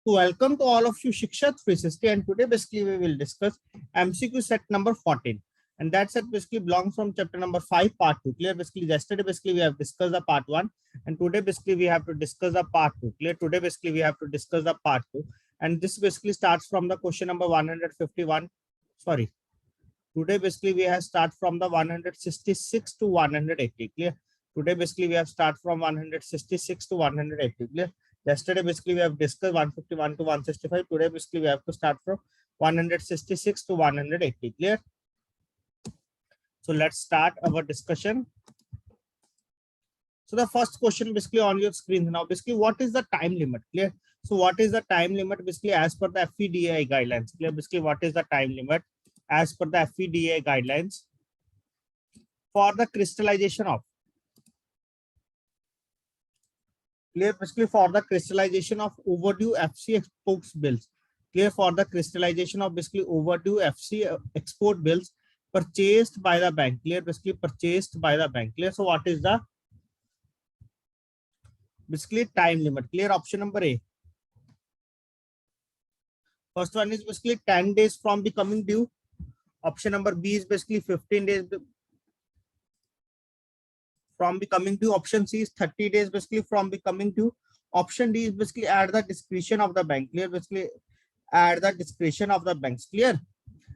So welcome to all of you Shikshat 360, and today basically we will discuss MCQ set number 14, and that set basically belongs from chapter number 5 part 2. Clear? Basically yesterday basically we have discussed the part 1, and today basically we have to discuss the part 2. Clear? Today basically we have to discuss the part 2, and this basically starts from the question number 151. Sorry, today basically we have start from the 166 to 180. Clear? Today basically we have start from 166 to 180. Clear? Yesterday basically we have discussed 151 to 165. Today basically we have to start from 166 to 180. Clear? So let's start our discussion. So the first question basically on your screen now, basically what is the time limit? Clear? So what is the time limit basically as per the FEDA guidelines? Clear? Basically what is the time limit as per the FEDA guidelines for the crystallization of? Clear? Basically for the crystallization of overdue FC export bills. Clear? For the crystallization of basically overdue FC export bills purchased by the bank. Clear? Basically purchased by the bank. Clear? So what is the basically time limit? Clear? Option number A. First one is basically 10 days from becoming due. Option number B is basically 15 days from becoming due. Option C is 30 days basically from becoming due. Option D is basically at the discretion of the bank. Clear? Basically at the discretion of the banks. Clear?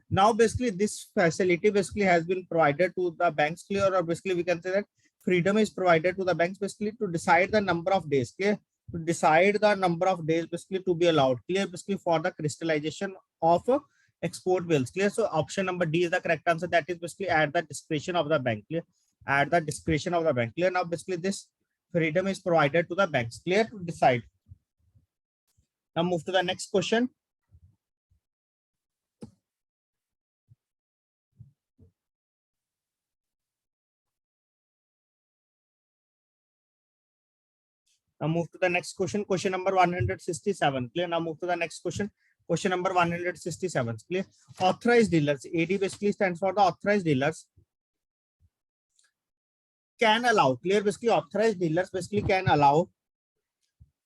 Now basically this facility basically has been provided to the banks. Clear? Or basically we can say that freedom is provided to the banks basically to decide the number of days. Clear? To decide the number of days basically to be allowed. Clear? Basically for the crystallization of export bills. Clear? So option number D is the correct answer. That is basically at the discretion of the bank. Clear? At the discretion of the bank. Clear? Now basically this freedom is provided to the banks. Clear? To decide. Now move to the next question. Now move to the next question. Question number 167. Clear? Now move to the next question. Question number 167. Clear? Authorized dealers. AD basically stands for the authorized dealers. Can allow. Clear? Basically authorized dealers basically can allow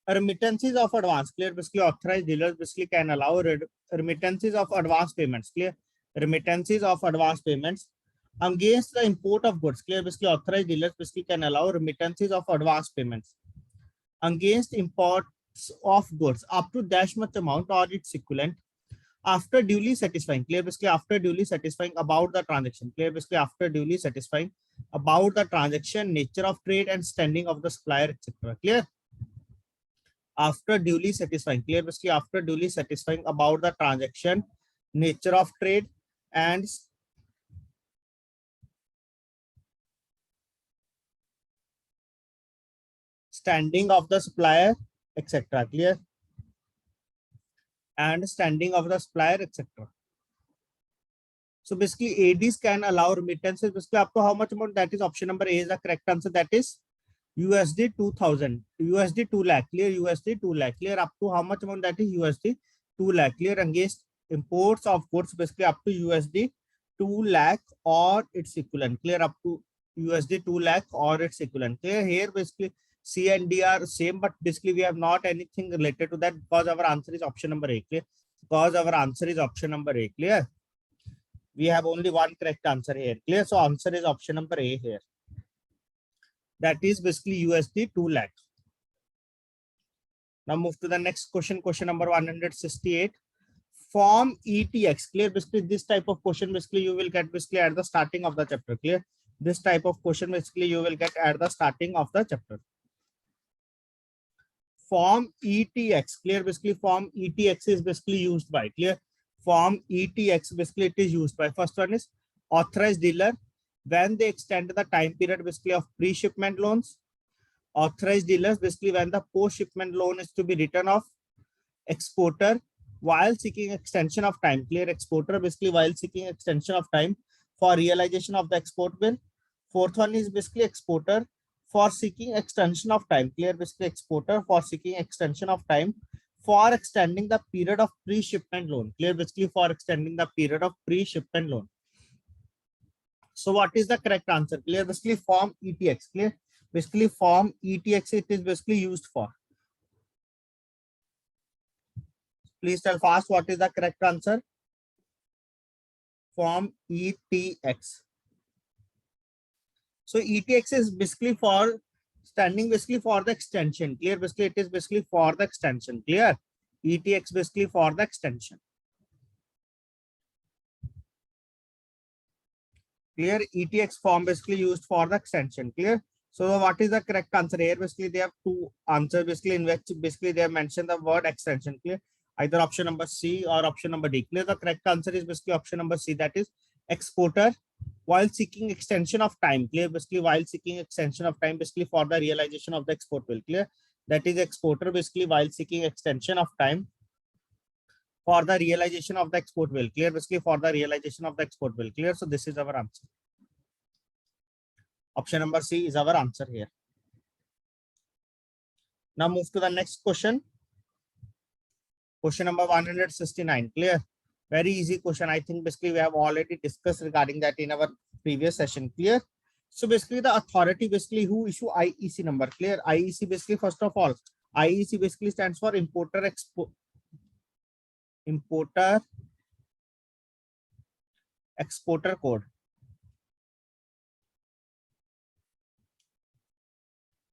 remittances of advance. Clear? Basically authorized dealers basically can allow remittances of advance payments. Clear? Remittances of advance payments against the import of goods. Clear? Basically authorized dealers basically can allow remittances of advance payments against imports of goods up to dash much amount or its equivalent after duly satisfying. Clear? Basically after duly satisfying about the transaction. Clear? Basically after duly satisfying about the transaction, nature of trade and standing of the supplier, etc. Clear? After duly satisfying. Clear? Basically after duly satisfying about the transaction, nature of trade and standing of the supplier, etc. Clear? And standing of the supplier, etc. So basically ADs can allow remittances basically up to how much amount? That is option number A is the correct answer. That is USD 2000, USD 2 lakh. Clear? USD 2 lakh. Clear? Up to how much amount? That is USD 2 lakh. Clear? Against imports of goods basically up to USD 2 lakh or its equivalent. Clear? Up to USD 2 lakh or its equivalent. Clear? Here basically C and D are same, but basically we have not anything related to that because our answer is option number A. Clear? Because our answer is option number A. Clear? We have only one correct answer here. Clear? So answer is option number A here. That is basically USD 2 lakh. Now move to the next question. Question number 168. Form ETX. Clear? Basically this type of question basically you will get basically at the starting of the chapter. Clear? This type of question basically you will get at the starting of the chapter. Form ETX. Clear? Basically form ETX is basically used by. Clear? Form ETX basically it is used by. First one is authorized dealer when they extend the time period basically of pre-shipment loans. Authorized dealers basically when the post-shipment loan is to be written off. Exporter while seeking extension of time. Clear? Exporter basically while seeking extension of time for realization of the export bill. Fourth one is basically exporter for seeking extension of time. Clear? Basically exporter for seeking extension of time for extending the period of pre-shipment loan. Clear? Basically for extending the period of pre-shipment loan. So what is the correct answer? Clear? Basically form ETX. Clear? Basically form ETX it is basically used for. Please tell fast what is the correct answer. Form ETX. So ETX is basically for standing basically for the extension. Clear? Basically it is basically for the extension. Clear? ETX basically for the extension. Clear? ETX form basically used for the extension. Clear? So what is the correct answer here? Basically they have two answers basically in which basically they have mentioned the word extension. Clear? Either option number C or option number D. Clear? The correct answer is basically option number C, that is exporter while seeking extension of time. Clear? Basically while seeking extension of time basically for the realization of the export bill. Clear? That is exporter basically while seeking extension of time for the realization of the export bill. Clear? Basically for the realization of the export bill. Clear? So this is our answer. Option number C is our answer here. Now move to the next question. Question number 169. Clear? Very easy question. I think basically we have already discussed regarding that in our previous session. Clear? So basically the authority basically who issue IEC number. Clear? IEC basically first of all, IEC basically stands for importer exporter code.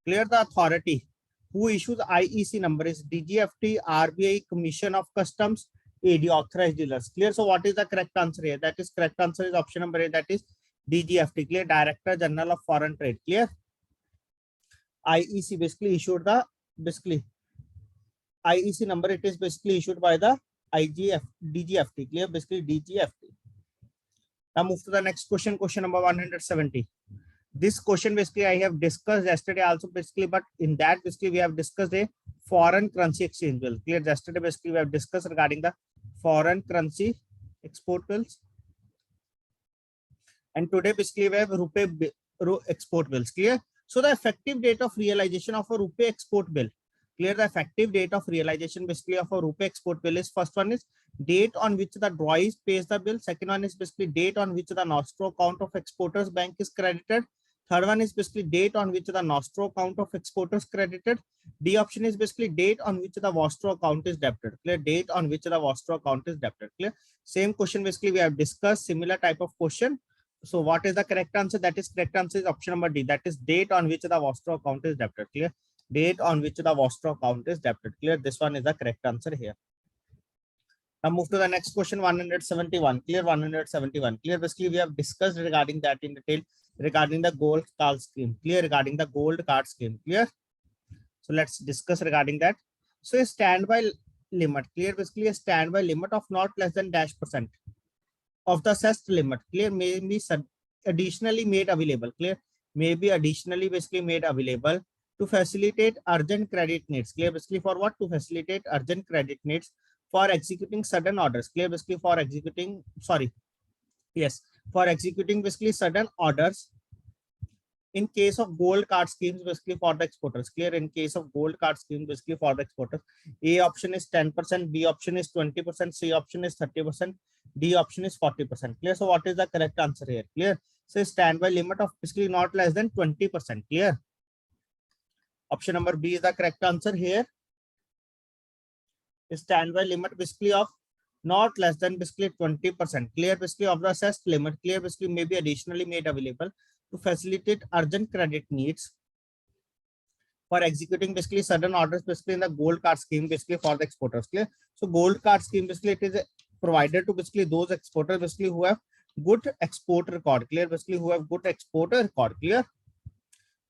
Clear? The authority who issues IEC number is DGFT, RBI, Commission of Customs, AD, authorized dealers. Clear? So what is the correct answer here? That is correct answer is option number A, that is DGFT. Clear? Director General of Foreign Trade. Clear? IEC basically issued the basically IEC number. It is basically issued by the DGFT. Clear? Basically DGFT. Now move to the next question. Question number 170. This question basically I have discussed yesterday also basically, but in that basically we have discussed a foreign currency exchange bill. Clear? Yesterday basically we have discussed regarding the foreign currency export bills, and today basically we have rupee export bills. Clear? So the effective date of realization of a rupee export bill. Clear? The effective date of realization basically of a rupee export bill is, first one is date on which the drawee pays the bill. Second one is basically date on which the nostro account of exporters bank is credited. Third one is basically date on which the nostro account of exporters credited. D option is basically date on which the vostro account is debited. Clear? Date on which the vostro account is debited. Clear? Same question basically we have discussed, similar type of question. So what is the correct answer? That is correct answer is option number D, that is date on which the vostro account is debited. Clear? Date on which the vostro account is debited. Clear? This one is the correct answer here. Now move to the next question, 171. Clear? 171. Clear? Basically we have discussed regarding that in detail regarding the gold card scheme. Clear? Regarding the gold card scheme. Clear? So let's discuss regarding that. So a standby limit. Clear? Basically a standby limit of not less than -% of the assessed limit. Clear? May be additionally made available. Clear? May be additionally basically made available to facilitate urgent credit needs. Clear? Basically for what? To facilitate urgent credit needs for executing sudden orders. Clear? Basically for executing, for executing basically sudden orders in case of gold card schemes basically for the exporters. Clear? In case of gold card schemes basically for the exporters. A option is 10%, B option is 20%, C option is 30%, D option is 40%. Clear? So what is the correct answer here? Clear? So standby limit of basically not less than 20%. Clear? Option number B is the correct answer here. Standby limit basically of not less than basically 20%. Clear? Basically of the assessed limit. Clear? Basically may be additionally made available to facilitate urgent credit needs for executing basically sudden orders basically in the gold card scheme basically for the exporters. Clear? So gold card scheme basically it is provided to basically those exporters basically who have good export record. Clear? Basically who have good exporter record. Clear?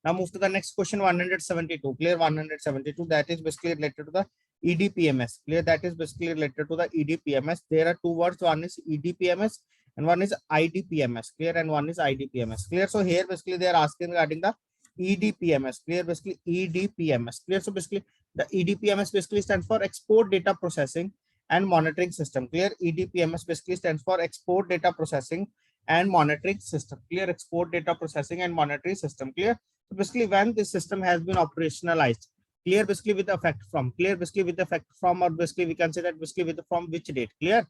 Now move to the next question, 172. Clear? 172, that is basically related to the EDPMS. Clear? That is basically related to the EDPMS. There are two words, one is EDPMS and one is IDPMS. Clear? And one is IDPMS. Clear? So here basically they are asking regarding the EDPMS. Clear? Basically EDPMS. Clear? So basically the EDPMS basically stands for export data processing and monitoring system. Clear? EDPMS basically stands for export data processing and monitoring system. Clear? Export data processing and monitoring system. Clear? So basically when this system has been operationalized. Clear? Basically with effect from. Clear? Basically with effect from, or basically we can say that basically with from which date. Clear?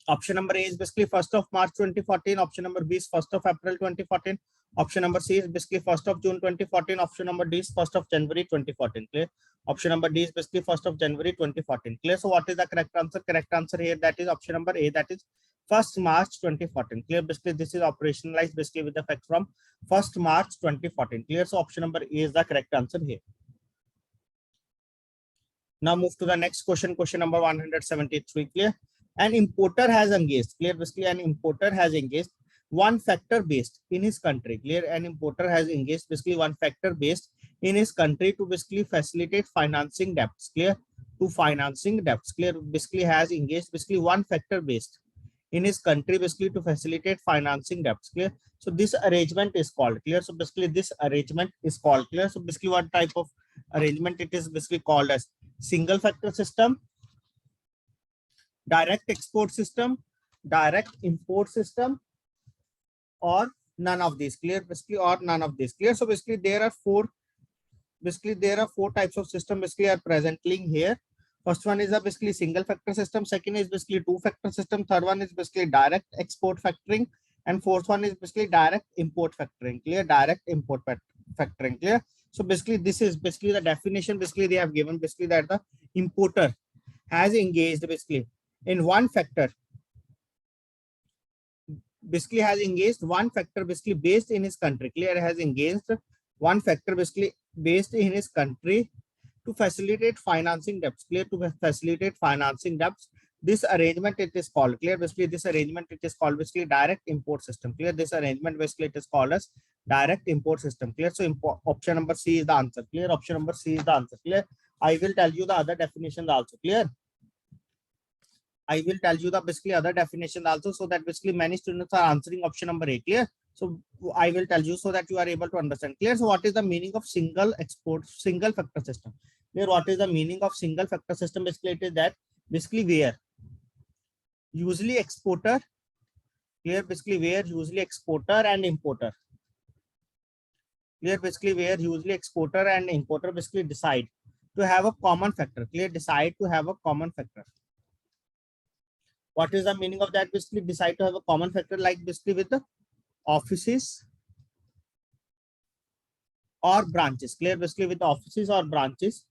Option number A is basically 1st of March 2014. Option number B is 1st of April 2014. Option number C is basically 1st of June 2014. Option number D is 1st of January 2014. Clear. Option number D is basically 1st of January 2014. Clear. So what is the correct answer? Correct answer here, that is option number A, that is 1st March 2014. Clear. Basically this is operationalized basically with effect from 1st March 2014. Clear. So option number A is the correct answer here. Now move to the next question, question number 173. Clear. An importer has engaged, clear, basically an importer has engaged one factor based in his country. Clear. An importer has engaged basically one factor based in his country to basically facilitate financing debts. Clear. To financing debts. Clear. Basically has engaged basically one factor based in his country basically to facilitate financing debts. Clear. So this arrangement is called, clear. So basically this arrangement is called, clear. So basically what type of arrangement it is basically called as single factor system, direct export system, direct import system, or none of these. Clear. Basically, or none of these. Clear. So basically there are four types of system basically are presently here. First one is a basically single factor system, second is basically two factor system, third one is basically direct export factoring, and fourth one is basically direct import factoring. Clear. Direct import factoring. Clear. So basically this is basically the definition basically they have given basically that the importer has engaged basically in one factor, basically has engaged one factor basically based in his country. Clear. Has engaged one factor basically based in his country to facilitate financing debts. Clear. To facilitate financing debts. This arrangement it is called, clear. Basically this arrangement it is called basically direct import system. Clear. This arrangement basically it is called as direct import system. Clear. So option number C is the answer. Clear. Option number C is the answer. Clear. I will tell you the other definitions also. Clear. I will tell you the basically other definitions also, so that basically many students are answering option number A. Clear. So I will tell you so that you are able to understand. Clear. So what is the meaning of single factor system? Clear. What is the meaning of single factor system? Basically it is that basically where usually exporter, clear, basically where usually exporter and importer, clear, basically where usually exporter and importer basically decide to have a common factor. Clear. Decide to have a common factor. What is the meaning of that? Basically decide to have a common factor, like basically with the offices or branches. Clear. Basically with offices or branches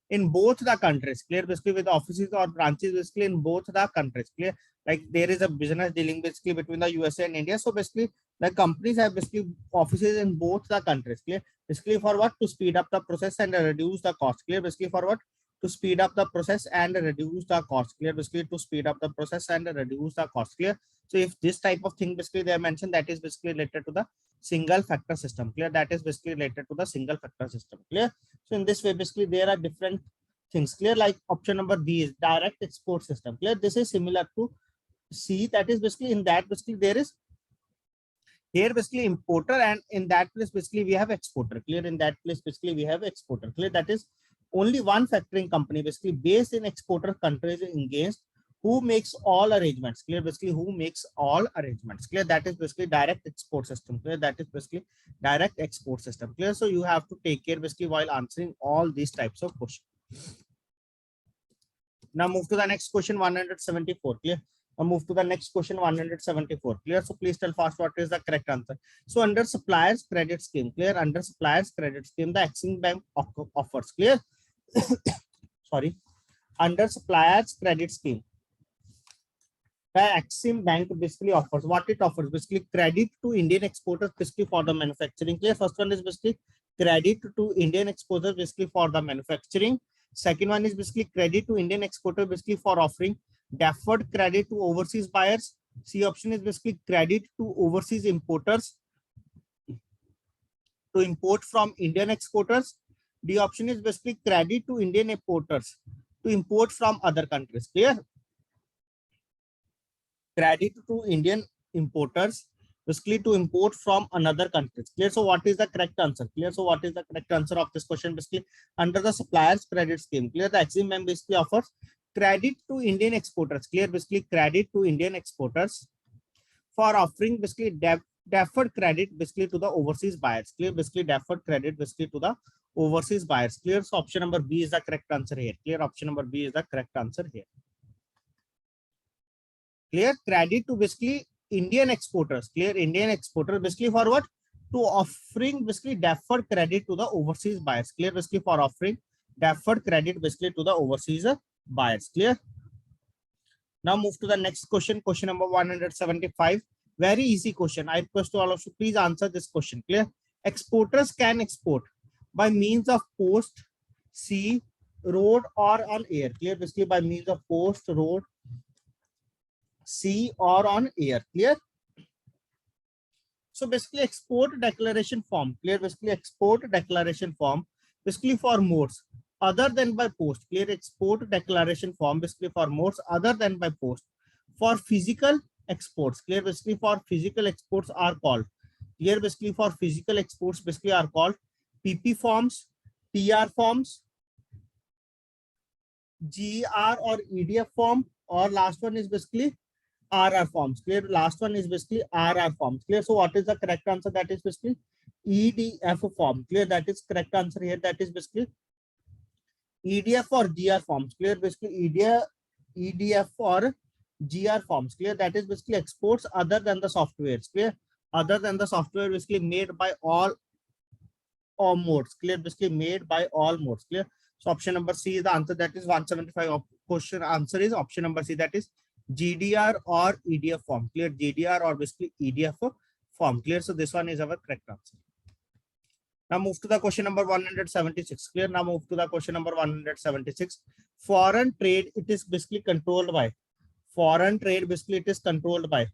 in both the countries. Clear. Basically with offices or branches basically in both the countries. Clear. Like there is a business dealing basically between the USA and India. So basically the companies have basically offices in both the countries. Clear. Basically for what? To speed up the process and reduce the cost. Clear. Basically for what? To speed up the process and reduce the cost. Clear. Basically to speed up the process and reduce the cost. Clear. So if this type of thing basically they mentioned, that is basically related to the single factor system. Clear. That is basically related to the single factor system. Clear. So in this way basically there are different things. Clear. Like option number B is direct export system. Clear. This is similar to C. That is basically in that basically there is here basically importer, and in that place basically we have exporter. Clear. In that place basically we have exporter. Clear. That is only one factoring company basically based in exporter countries engaged who makes all arrangements. Clear. Basically who makes all arrangements. Clear. That is basically direct export system. Clear. That is basically direct export system. Clear. So you have to take care basically while answering all these types of questions. Now move to the next question 174. Clear. Now move to the next question 174. Clear. So please tell fast what is the correct answer. So under suppliers credit scheme. Clear. Under suppliers credit scheme the Exim Bank offers. Clear. Sorry. Under suppliers credit scheme the Exim Bank basically offers what it offers basically credit to Indian exporters basically for the manufacturing. Clear. First one is basically credit to Indian exporters basically for the manufacturing. Second one is basically credit to Indian exporter basically for offering deferred credit to overseas buyers. C option is basically credit to overseas importers to import from Indian exporters. D option is basically credit to Indian importers to import from other countries. Clear. Credit to Indian importers basically to import from another country. Clear. So what is the correct answer? Clear. So what is the correct answer of this question? Basically under the suppliers credit scheme. Clear. The Exim Bank basically offers credit to Indian exporters. Clear. Basically credit to Indian exporters for offering basically deferred credit basically to the overseas buyers. Clear. Basically deferred credit basically to the overseas buyers. Clear. So option number B is the correct answer here. Clear. Option number B is the correct answer here. Clear. Credit to basically Indian exporters, clear, Indian exporters basically for what? To offering basically deferred credit to the overseas buyers, clear, basically for offering deferred credit basically to the overseas buyers, clear. Now move to the next question, question number 175. Very easy question. I request to all of you, please answer this question, clear. Exporters can export by means of post, sea, road or on air, clear, basically by means of post, road, sea or on air, clear. So basically export declaration form, clear, basically export declaration form basically for modes other than by post, clear, export declaration form basically for modes other than by post for physical exports, clear, basically for physical exports are called, clear, basically for physical exports basically are called PP forms, TR forms, GR or EDF form, or last one is basically RR forms, clear, last one is basically RR forms, clear. So what is the correct answer? That is basically EDF form, clear, that is correct answer here. That is basically EDF or GR forms, clear, basically EDF or GR forms, clear, that is basically exports other than the softwares, clear, other than the software basically made by all modes, clear, basically made by all modes, clear. So option number C is the answer. That is 175 question answer is option number C, that is GDR or EDF form, clear, GDR or basically EDF form, clear. So this one is our correct answer. Now move to the question number 176, clear. Now move to the question number 176. Foreign trade, it is basically controlled by, foreign trade basically it is controlled by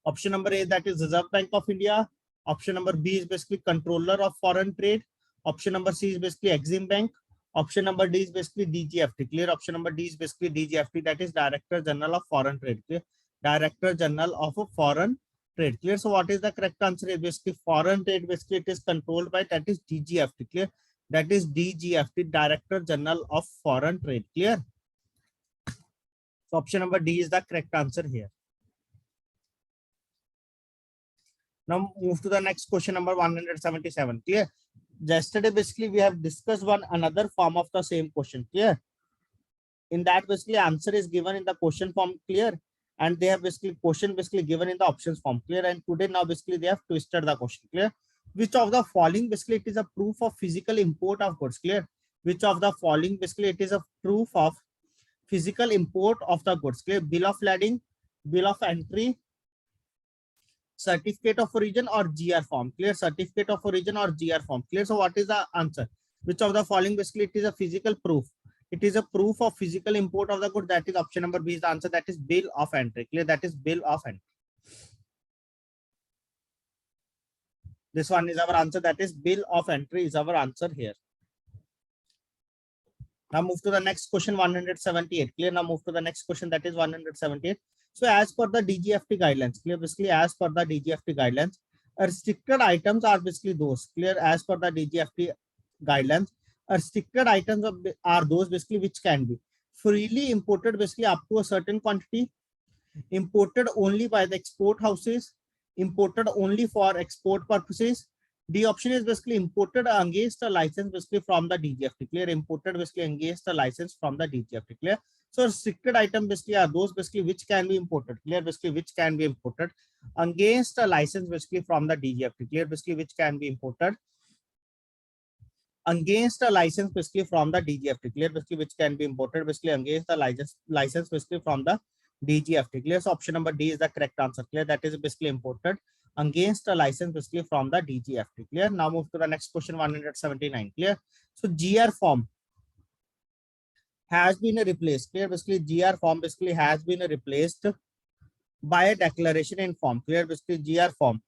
option number A, that is Reserve Bank of India. Option number B is basically controller of foreign trade. Option number C is basically Exim Bank. Option number D is basically DGFT, clear. Option number D is basically DGFT, that is Director General of Foreign Trade, clear, Director General of Foreign Trade, clear. So what is the correct answer? Is basically foreign trade basically it is controlled by, that is DGFT, clear, that is DGFT, Director General of Foreign Trade, clear. So option number D is the correct answer here. Now move to the next question number 177, clear. Yesterday basically we have discussed another form of the same question, clear. In that basically answer is given in the question form, clear, and they have basically question basically given in the options form, clear. And today now basically they have twisted the question, clear. Which of the following basically it is a proof of physical import of goods, clear. Which of the following basically it is a proof of physical import of the goods, clear. Bill of lading, bill of entry, certificate of origin or GR form, clear, certificate of origin or GR form, clear. So what is the answer? Which of the following basically it is a physical proof, it is a proof of physical import of the good, that is option number B is the answer, that is bill of entry, clear, that is bill of entry. This one is our answer, that is bill of entry is our answer here. Now move to the next question 178, clear. Now move to the next question, that is 178. So as per the DGFT guidelines, clear, basically as per the DGFT guidelines, restricted items are basically those, clear, as per the DGFT guidelines, restricted items are those basically which can be freely imported basically up to a certain quantity, imported only by the export houses, imported only for export purposes. D option is basically imported against a license basically from the DGFT, clear, imported basically against a license from the DGFT, clear. So restricted item basically are those basically which can be imported, clear, basically which can be imported against a license basically from the DGFT, clear, basically which can be imported against a license basically from the DGFT, clear, basically which can be imported basically against the license basically from the DGFT, clear. So option number D is the correct answer, clear, that is basically imported against a license basically from the DGFT, clear. Now move to the next question 179, clear. So GR form has been replaced, clear, basically GR form basically has been replaced by a declaration in form, clear, basically GR form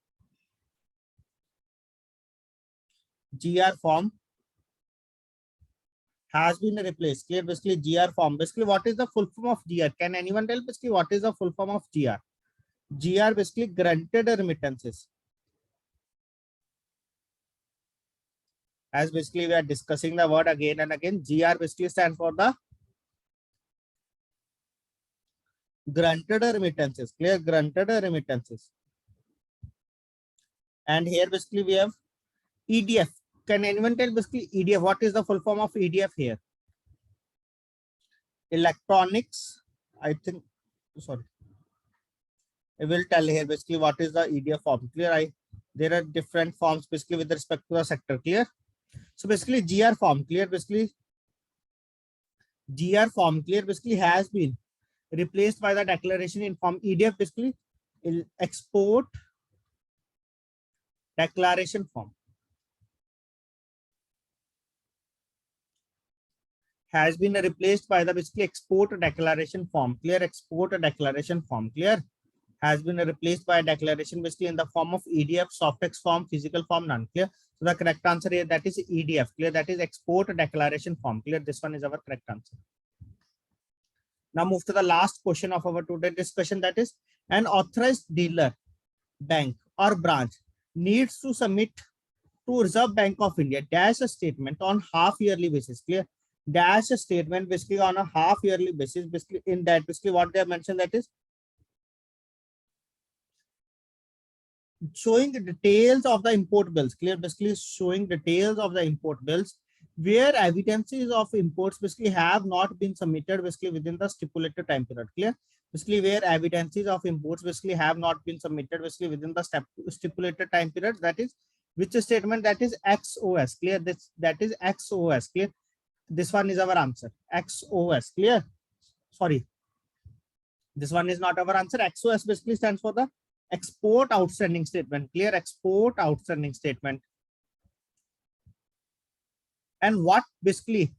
has been replaced, clear, basically GR form basically what is the full form of GR? Can anyone tell basically what is the full form of GR? GR basically granted remittances. As basically we are discussing the word again and again, GR basically stands for the granted remittances, clear, granted remittances. And here basically we have EDF. Can anyone tell basically EDF? What is the full form of EDF here? Electronics, I think, sorry. I will tell here basically what is the EDF form. Clear? There are different forms basically with respect to the sector. Clear? So basically GR form. Clear? Basically GR form. Clear? Basically has been replaced by the declaration in form EDF. Basically export declaration form has been replaced by the basically export declaration form. Clear? Export declaration form. Clear? Has been replaced by a declaration basically in the form of EDF, soft text form, physical form, none. Clear? So the correct answer here, that is EDF. Clear? That is export declaration form. Clear? This one is our correct answer. Now move to the last question of our today's discussion, that is an authorized dealer, bank or branch needs to submit to Reserve Bank of India dash a statement on half yearly basis. Clear? Dash a statement basically on a half yearly basis. Basically in that basically what they have mentioned, that is showing the details of the import bills. Clear? Basically showing details of the import bills where evidences of imports basically have not been submitted basically within the stipulated time period. Clear? Basically where evidences of imports basically have not been submitted basically within the stipulated time period. That is which statement? That is XOS. Clear? That is XOS. Clear? This one is our answer. XOS. Clear? Sorry, this one is not our answer. XOS basically stands for the export outstanding statement. Clear? Export outstanding statement. And what basically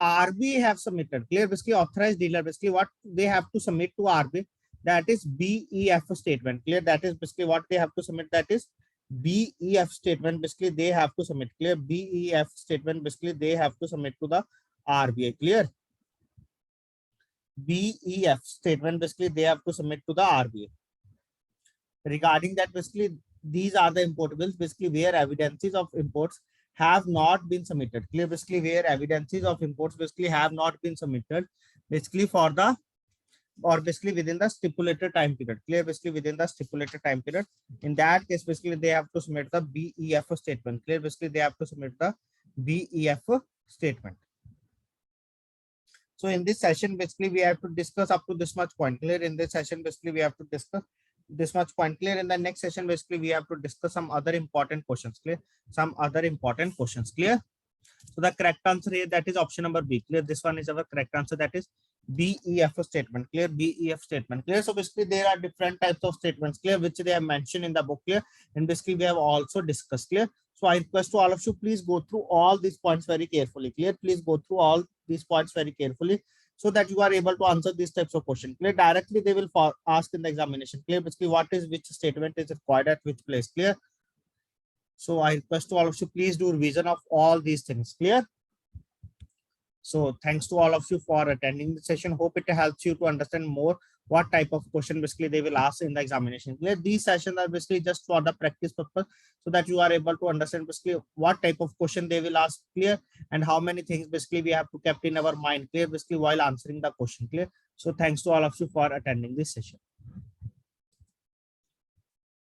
RBI have submitted. Clear? Basically authorized dealer basically what they have to submit to RBI, that is BEF statement. Clear? That is basically what they have to submit, that is BEF statement basically they have to submit. Clear? BEF statement basically they have to submit to the RBI. Clear? BEF statement basically they have to submit to the RBI. Regarding that, basically these are the import bills basically where evidences of imports have not been submitted. Clear? Basically where evidences of imports basically have not been submitted basically for the or basically within the stipulated time period. Clear? Basically within the stipulated time period. In that case basically they have to submit the BEF statement. Clear? Basically they have to submit the BEF statement. So in this session basically we have to discuss up to this much point. Clear? In this session basically we have to discuss this much point. Clear? In the next session basically we have to discuss some other important questions. Clear? Some other important questions. Clear? So the correct answer here, that is option number B. Clear? This one is our correct answer, that is BEF statement. Clear? BEF statement. Clear? So basically there are different types of statements. Clear? Which they have mentioned in the book. Clear? And basically we have also discussed. Clear? So I request to all of you, please go through all these points very carefully. Clear? Please go through all these points very carefully so that you are able to answer these types of questions. Clear? Directly they will ask in the examination. Clear? Basically what is which statement is required at which place. Clear? So I request to all of you, please do revision of all these things. Clear? So thanks to all of you for attending the session. Hope it helps you to understand more what type of question basically they will ask in the examination. Clear? These sessions are basically just for the practice purpose so that you are able to understand basically what type of question they will ask. Clear? And how many things basically we have to keep in our mind. Clear? Basically while answering the question. Clear? So thanks to all of you for attending this session.